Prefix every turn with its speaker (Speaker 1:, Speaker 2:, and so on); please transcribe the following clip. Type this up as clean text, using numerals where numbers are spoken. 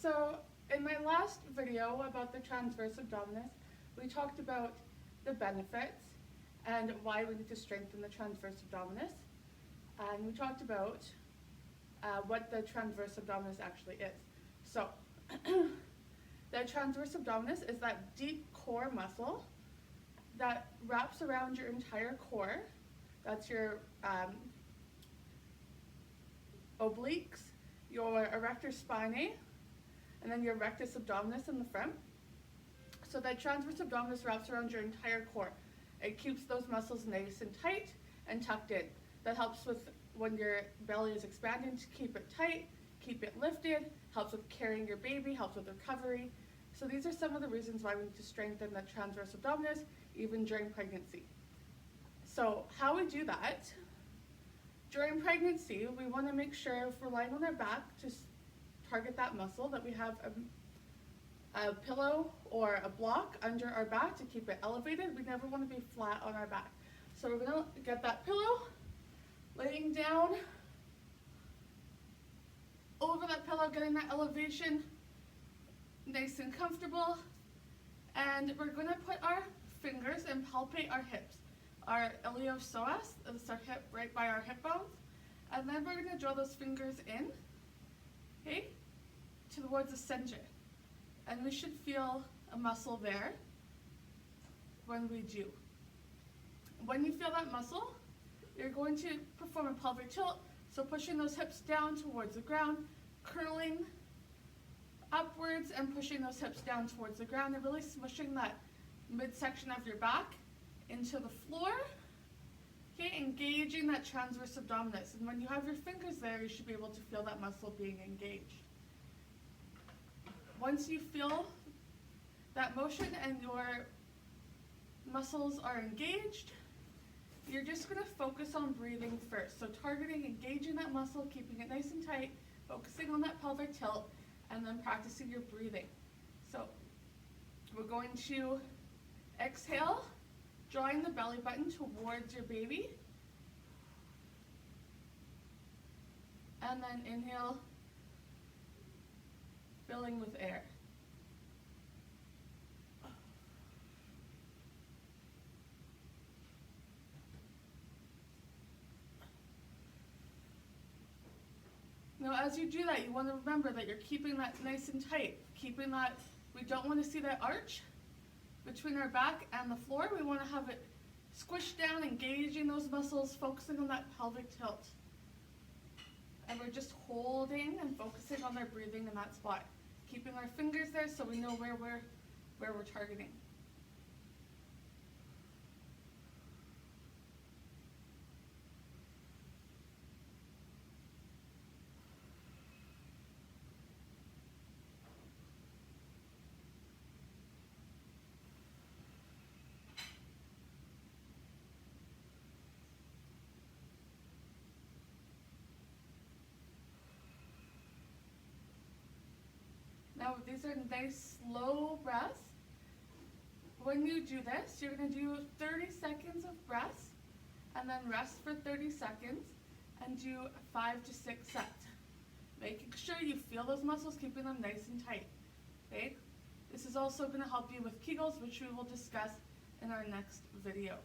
Speaker 1: So in my last video about the transverse abdominis, we talked about the benefits and why we need to strengthen the transverse abdominis. And we talked about what the transverse abdominis actually is. So the transverse abdominis is that deep core muscle that wraps around your entire core. That's your obliques, your erector spinae, and then your rectus abdominis in the front. So that transverse abdominis wraps around your entire core. It keeps those muscles nice and tight and tucked in. That helps with when your belly is expanding to keep it tight, keep it lifted, helps with carrying your baby, helps with recovery. So these are some of the reasons why we need to strengthen the transverse abdominis even during pregnancy. So how we do that, during pregnancy, we want to make sure if we're lying on our back to target that muscle that we have a pillow or a block under our back to keep it elevated. We never want to be flat on our back. So we're going to get that pillow, laying down over that pillow, getting that elevation nice and comfortable. And we're going to put our fingers and palpate our hips. Our iliopsoas, that's our hip right by our hip bones. And then we're going to draw those fingers in, okay, towards the center. And we should feel a muscle there when we do. When you feel that muscle, you're going to perform a pelvic tilt, so pushing those hips down towards the ground, curling upwards and pushing those hips down towards the ground and really smushing that midsection of your back into the floor, okay, engaging that transverse abdominis. And when you have your fingers there, you should be able to feel that muscle being engaged. Once you feel that motion and your muscles are engaged, you're just going to focus on breathing first. So targeting, engaging that muscle, keeping it nice and tight, focusing on that pelvic tilt, and then practicing your breathing. So we're going to exhale, drawing the belly button towards your baby. And then inhale, filling with air. Now as you do that, you want to remember that you're keeping that nice and tight, keeping that, we don't want to see that arch between our back and the floor. We want to have it squished down, engaging those muscles, focusing on that pelvic tilt. And we're just holding and focusing on our breathing in that spot. Keeping our fingers there so we know where we're targeting. Now these are nice slow breaths. When you do this, you're going to do 30 seconds of breaths and then rest for 30 seconds and do 5 to 6 sets. Making sure you feel those muscles, keeping them nice and tight. Okay? This is also going to help you with Kegels, which we will discuss in our next video.